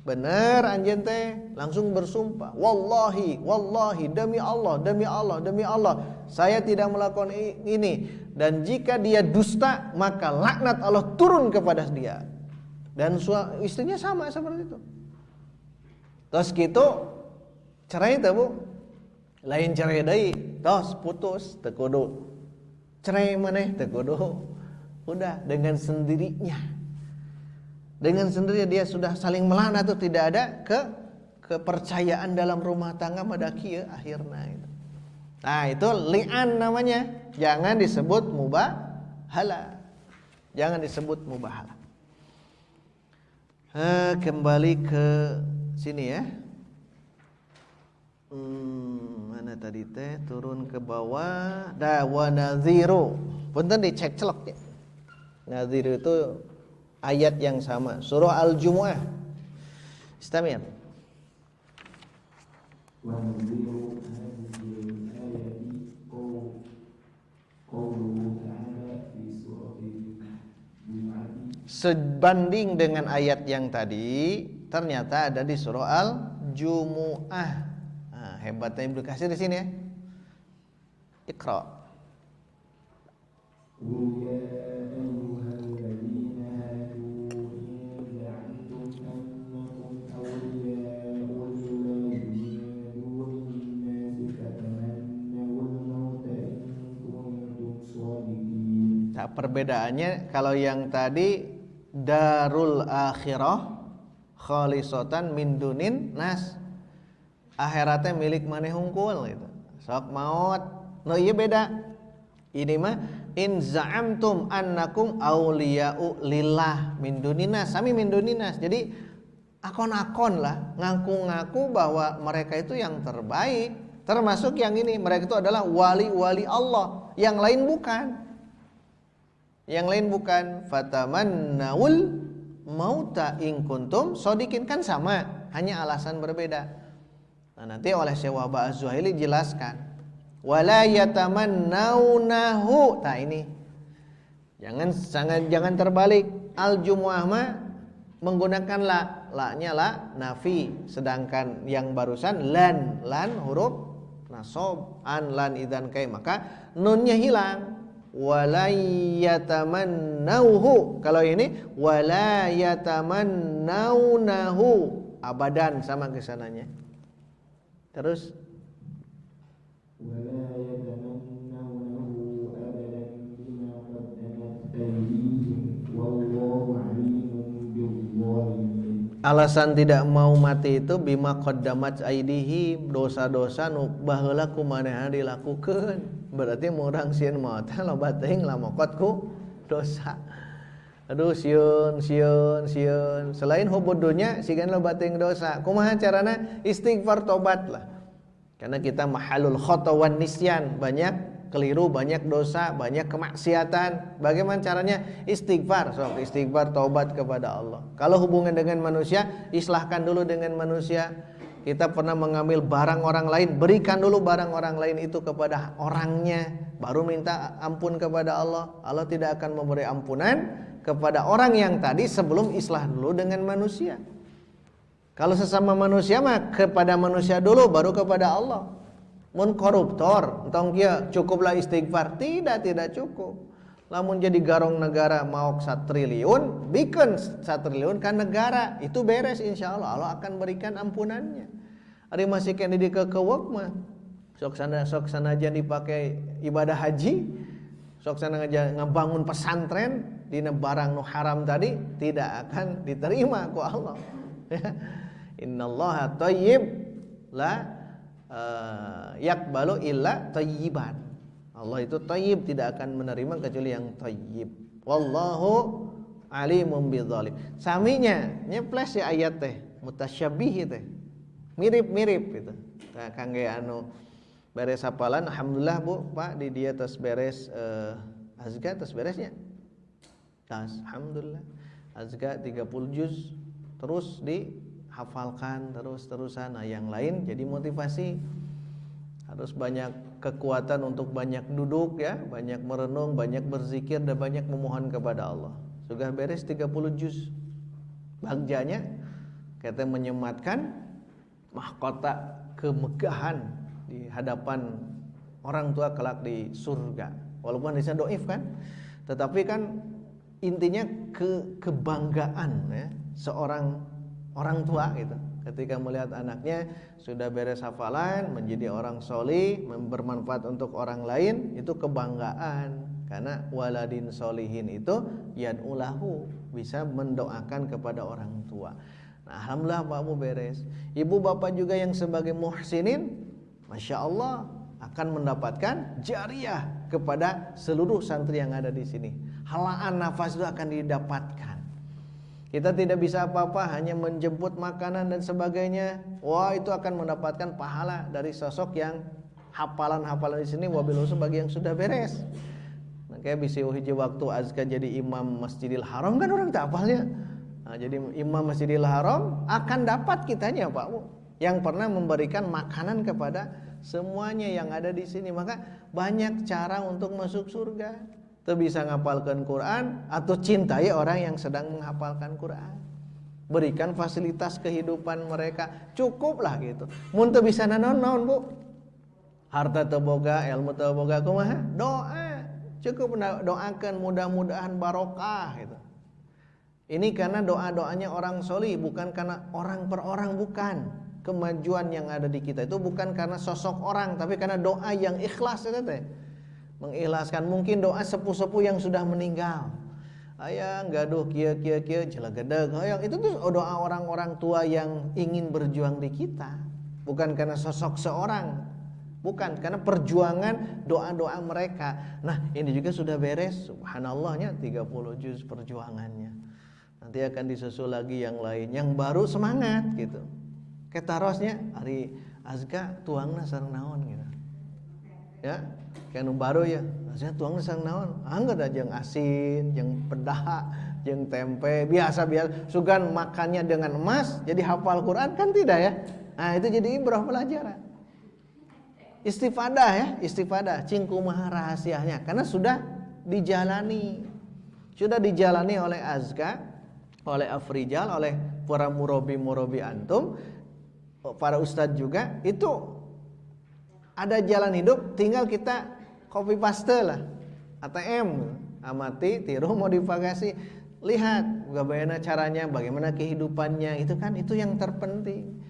Speaker 1: bener anjeun teh, langsung bersumpah wallahi demi Allah saya tidak melakukan ini, dan jika dia dusta maka laknat Allah turun kepada dia. Dan istrinya sama seperti itu. Terus gitu cerai teh Bu, lain cerai deui tos putus teu kudu cerai maneh teu kudu, udah dengan sendirinya. Dengan sendirinya dia sudah saling melaknat, tuh tidak ada kepercayaan dalam rumah tangga pada kieu akhirna gitu. Nah, itu li'an namanya. Jangan disebut mubahalah. Jangan disebut mubahalah. Kembali ke sini ya. Mana tadi teh? Turun ke bawah. Wa nadhiru. Punten dicek celok ya. Nadhiru itu ayat yang sama, surah Al-Jumu'ah. Istamir.
Speaker 2: Wa nadhiru hadhihi ayati qawluhu ta'ala fi surati Jumu'ah.
Speaker 1: Sebanding dengan ayat yang tadi ternyata ada di surah Al-Jumu'ah. Nah, hebatnya Ibnu Katsir di sini ya. Iqra. Nah, perbedaannya kalau yang tadi darul akhirah khalisatan min dunin nas, akhiratnya milik maneh hungkul gitu. Sok maut. No ieu beda. Ini mah in za'amtum annakum auliya'u lillah min duninas, sami min duninas. Jadi akon-akon lah, ngaku-ngaku bahwa mereka itu yang terbaik. Termasuk yang ini, mereka itu adalah wali-wali Allah, yang lain bukan. Yang lain bukan. Fatamannawul mauta in kuntum shodiqin, kan sama, hanya alasan berbeda. Nah, nanti oleh Syekh Wahbah Az-Zuhaili jelaskan. Wala yatamannawnahu. Nah, ini jangan terbalik. Al-Jumu'ah mah menggunakan la-nya la nafi, sedangkan yang barusan lan huruf nasab, an lan idzan kai, maka nunnya hilang. Wala yatamannawhu. Kalau ini wala yatamannawnahu, abadan sama kesananya. Terus
Speaker 2: wala yatamannawnahu abadan bima qaddamat aydihim wallahu alimun bizzalimin.
Speaker 1: Alasan tidak mau mati itu bima qaddamat aydihim, dosa-dosa nu baheula kumaneha dilakukeun. Berarti murang sieun maot loba teuing lamokot ku dosa. Aduh sieun. Selain hubud dunya sigan loba teuing dosa. Kumaha carana? Istighfar, tobat lah. Karena kita mahalul khata wan nisyan, banyak keliru, banyak dosa, banyak kemaksiatan. Bagaimana caranya? Istighfar, istighfar, tobat kepada Allah. Kalau hubungan dengan manusia, islahkan dulu dengan manusia. Kita pernah mengambil barang orang lain, berikan dulu barang orang lain itu kepada orangnya, baru minta ampun kepada Allah. Allah tidak akan memberi ampunan kepada orang yang tadi sebelum islah dulu dengan manusia. Kalau sesama manusia mah kepada manusia dulu, baru kepada Allah. Mun koruptor, entong kieu cukuplah istighfar, tidak cukup. Lamun jadi garong negara mau 1 triliun, bikin 1 triliun kan negara, itu beres insya Allah. Allah akan berikan ampunannya. Ari masih kena di kekewek mah, sok sana aja dipakai ibadah haji, sok sana aja ngebangun pesantren, dina barang nu haram tadi tidak akan diterima ku Allah. Innallaha thayyib la yaqbalu illa thayyiban. Allah itu thayyib, tidak akan menerima kecuali yang thayyib. Wallahu alimun bidzalik. Saminya nyeples ya ayat teh mutasyabih teh. Mirip-mirip gitu. Nah, kangge anu beres hafalan alhamdulillah Bu, Pak di dia tos beres azka tos beresnya. Tas alhamdulillah. Azka 30 juz terus dihafalkan terus-terusan. Nah, yang lain jadi motivasi. Harus banyak kekuatan untuk banyak duduk ya, banyak merenung, banyak berzikir dan banyak memohon kepada Allah. Sudah beres 30 juz. Bagjanya kita menyematkan mahkota kemegahan di hadapan orang tua kelak di surga. Walaupun hadisnya dhaif kan, tetapi kan intinya kebanggaan ya seorang orang tua gitu. Ketika melihat anaknya sudah beres hafalan, menjadi orang solih, bermanfaat untuk orang lain, itu kebanggaan. Karena waladin solihin itu yad'ulahu, bisa mendoakan kepada orang tua. Nah, alhamdulillah Pak Bu beres. Ibu bapak juga yang sebagai muhsinin, Masya Allah akan mendapatkan jariah kepada seluruh santri yang ada di sini. Halaan nafas itu akan didapatkan. Kita tidak bisa apa-apa, hanya menjemput makanan dan sebagainya. Wah, itu akan mendapatkan pahala dari sosok yang hafalan-hafalan di sini. Wabil khusus bagi yang sudah beres. Nah, kayak bisa hiji waktu azka jadi imam Masjidil Haram kan orang tak hafalnya. Nah, jadi imam Masjidil Haram akan dapat kitanya Pak Bu, yang pernah memberikan makanan kepada semuanya yang ada di sini. Maka banyak cara untuk masuk surga. Itu bisa ngapalkan Quran atau cintai orang yang sedang menghafalkan Quran. Berikan fasilitas kehidupan mereka, cukuplah gitu. Mun teu bisa naon-naon Bu, harta teu boga, ilmu teu boga, kumaha? Doa. Cukup doakan mudah-mudahan barokah gitu. Ini karena doa-doanya orang solih, bukan karena orang per orang, bukan. Kemajuan yang ada di kita itu bukan karena sosok orang, tapi karena doa yang ikhlas itu teh. Mengikhlaskan, mungkin doa sepuh-sepuh yang sudah meninggal. Aya gaduh kieu jelagedeg. Itu tuh doa orang-orang tua yang ingin berjuang di kita. Bukan karena sosok seorang. Bukan, karena perjuangan doa-doa mereka. Nah, ini juga sudah beres, subhanallahnya 30 juz perjuangannya. Nanti akan disusul lagi yang lain, yang baru semangat gitu. Ketarosnya hari azka tuangna sareng naon gitu. Ya, kayak nu baru ya, maksudnya tuangna sareng naon? Angger aja jeung asin, jeung pedah, jeung tempe, biasa-biasa. Sugan makannya dengan emas, jadi hafal Quran kan tidak ya? Nah, itu jadi ibrah pelajaran. Istifadah ya, istifadah, cing kumaha rahasianya, karena sudah dijalani oleh azka, oleh afrijal, oleh para murabi antum, para ustadz juga. Itu ada jalan hidup, tinggal kita copy paste lah, ATM, amati, tiru, modifikasi, lihat bagaimana caranya, bagaimana kehidupannya, itu kan itu yang terpenting.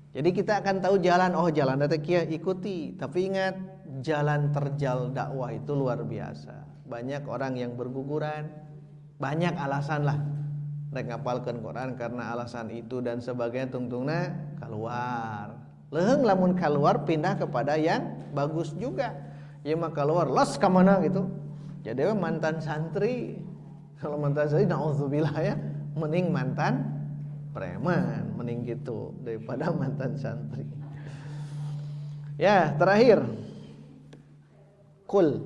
Speaker 1: Jadi kita akan tahu jalan, oh jalan data kia ikuti. Tapi ingat, jalan terjal dakwah itu luar biasa. Banyak orang yang berguguran, banyak alasan lah. Mereka ngapalkeun Quran karena alasan itu dan sebagainya, tungtungna keluar. Leuheung lamun keluar pindah kepada yang bagus juga. Ya mah keluar los ka mana gitu. Jadi mantan santri. Kalau mantan santri naudzubillah ya, mending mantan preman, mending gitu daripada mantan santri. Ya, terakhir. Qul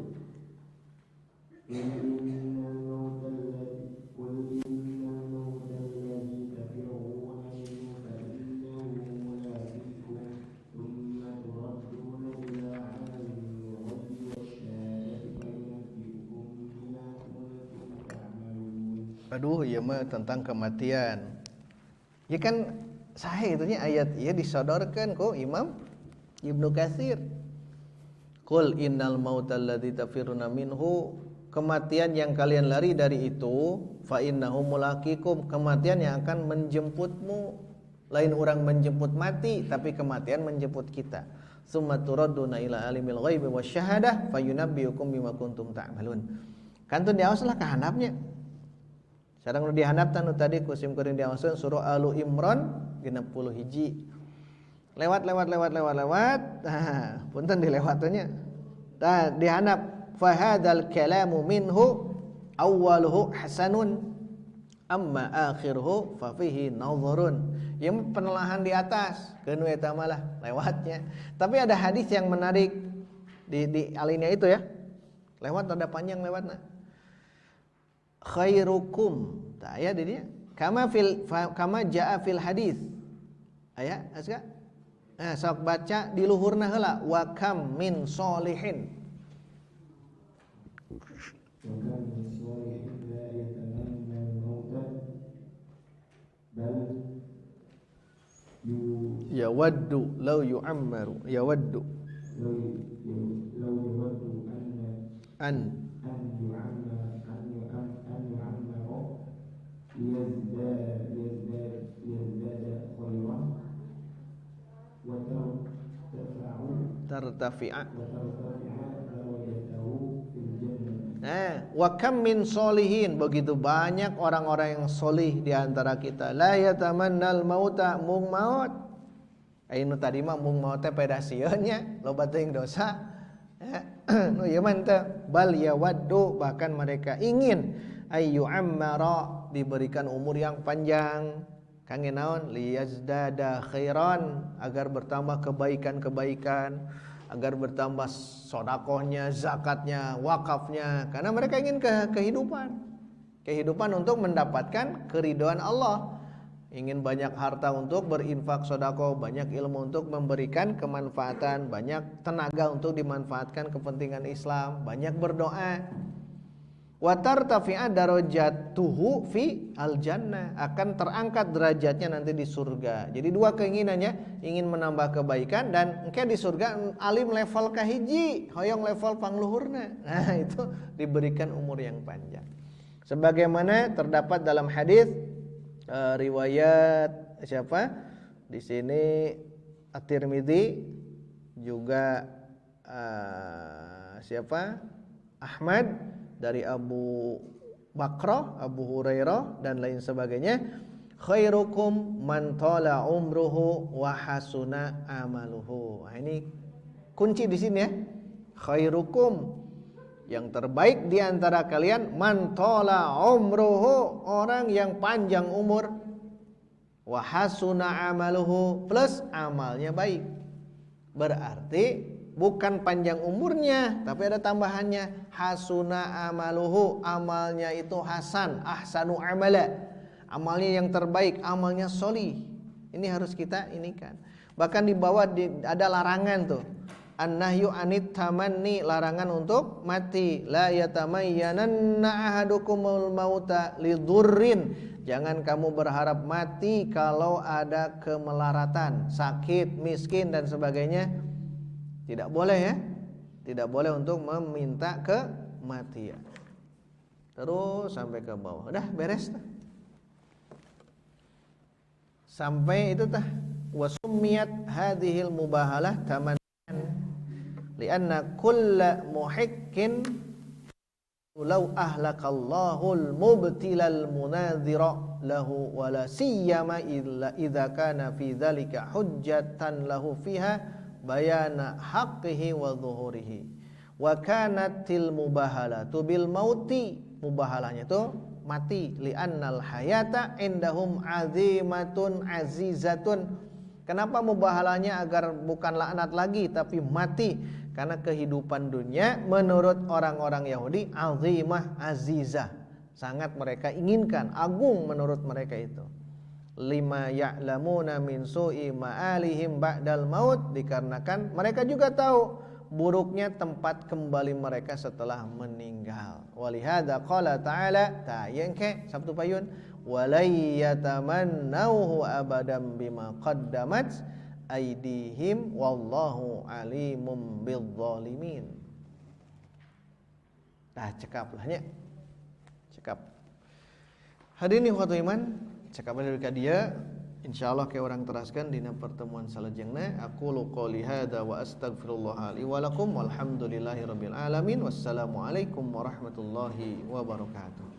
Speaker 1: aduh, ieu mah tentang kematian. Ya kan sahih itunya ayat ieu disodorkeun ku Imam Ibnu Katsir. Qul innal mautal ladzi tafiruna minhu, kematian yang kalian lari dari itu, fa innahu mulaqikum, kematian yang akan menjemputmu. Lain orang menjemput mati, tapi kematian menjemput kita. Summa turadduna ila alimil ghaibi wasyahadah fayunabbiukum bima kuntum ta'malun. Kan teu diaoslah ka handapnya. Sareng nu dihandaptan nu tadi kusim kuring diawasun surah Alu Imran 60 hiji. Lewat. Punten dilewatnya. Tah dihandap fa hadzal kalamu minhu awwaluhu hasanun amma akhiruhu fa fihi nadharun. Yang penelahan di atas keun eta malah lewatnya. Tapi ada hadis yang menarik di alinea itu ya. Lewat ada panjang lewatna. Khairukum tah aya di dieu kama jaa fil hadis aya aska sok baca di luhurna heula wa kam min sholihin ya waddu law yu'ammaru ya waddu an tartafi'a wa kam min solihin, begitu banyak orang-orang yang solih di antara kita. La yatamannal mauta, mung maut. Ainu tadi mah mung maut teh peda sieun nya, loba teuing dosa. Nu ieu mah teh bal yawaddu, bahkan mereka ingin ayyu ammara, diberikan umur yang panjang. Kangge naon? Liyazdada khairan, agar bertambah kebaikan-kebaikan, agar bertambah sodakohnya, zakatnya, wakafnya, karena mereka ingin kehidupan untuk mendapatkan keridhaan Allah, ingin banyak harta untuk berinfak sodakoh, banyak ilmu untuk memberikan kemanfaatan, banyak tenaga untuk dimanfaatkan kepentingan Islam, banyak berdoa. Wa tartafi'a darajatuhu fi al-jannah, akan terangkat derajatnya nanti di surga. Jadi dua keinginannya, ingin menambah kebaikan dan engke di surga alim level kahiji, hoyong level pangluhurna. Nah, itu diberikan umur yang panjang. Sebagaimana terdapat dalam hadis riwayat siapa? Di sini At-Tirmidzi, juga siapa? Ahmad, dari Abu Bakrah, Abu Hurairah dan lain sebagainya. Khairukum man tala umruhu wa hasuna amaluhu. Nah, ini kunci di sini ya. Khairukum, yang terbaik di antara kalian, man tala umruhu, orang yang panjang umur, wa hasuna amaluhu, plus amalnya baik. Berarti bukan panjang umurnya, tapi ada tambahannya, hasuna amaluhu, amalnya itu hasan, ahsanu amala, amalnya yang terbaik, amalnya solih. Ini harus kita inikan. Bahkan di bawah ada larangan tuh, an-nahyu anit tamanni, larangan untuk mati. La yatamayyananna ahadukumul mauta lidurrin, jangan kamu berharap mati kalau ada kemelaratan, sakit, miskin dan sebagainya. Tidak boleh ya. Tidak boleh untuk meminta kematian. Terus sampai ke bawah. Udah beres tah. Sampai itu tah. Wa summiyat hadhil mubahalah tamannan lianna kulla muhikkin law ahlakallahul mubtilal munadhira lahu wala siyama illa idza kana fi dzalika hujjatan lahu fiha bayana haqqihi wa dhuhurihi. Wa kanatil mubahalatu bil mauti, mubahalahnya itu mati, li'annal hayata indahum azimatun azizatun. Kenapa mubahalahnya agar bukan laknat lagi tapi mati? Karena kehidupan dunia menurut orang-orang Yahudi azimah, azizah, sangat mereka inginkan, agung menurut mereka itu. Lima ya'lamuna min su'i ma'alihim ba'dal maut, dikarenakan mereka juga tahu buruknya tempat kembali mereka setelah meninggal. Walihada qala ta'ala, ta'yengke sabtu payun, walay yatamannauhu abadan bima qaddamat aydihim wallahu alimum bidzalimin. Tah cekap lahnya. Cekap. Hadirin ikhwatul iman, cekap dari dia, insyaallah ke orang teraskan dina pertemuan salajengna. Aku qouli hada wa astaghfirullah li wa lakum walhamdulillahirabbil alamin. Wassalamualaikum warahmatullahi wabarakatuh.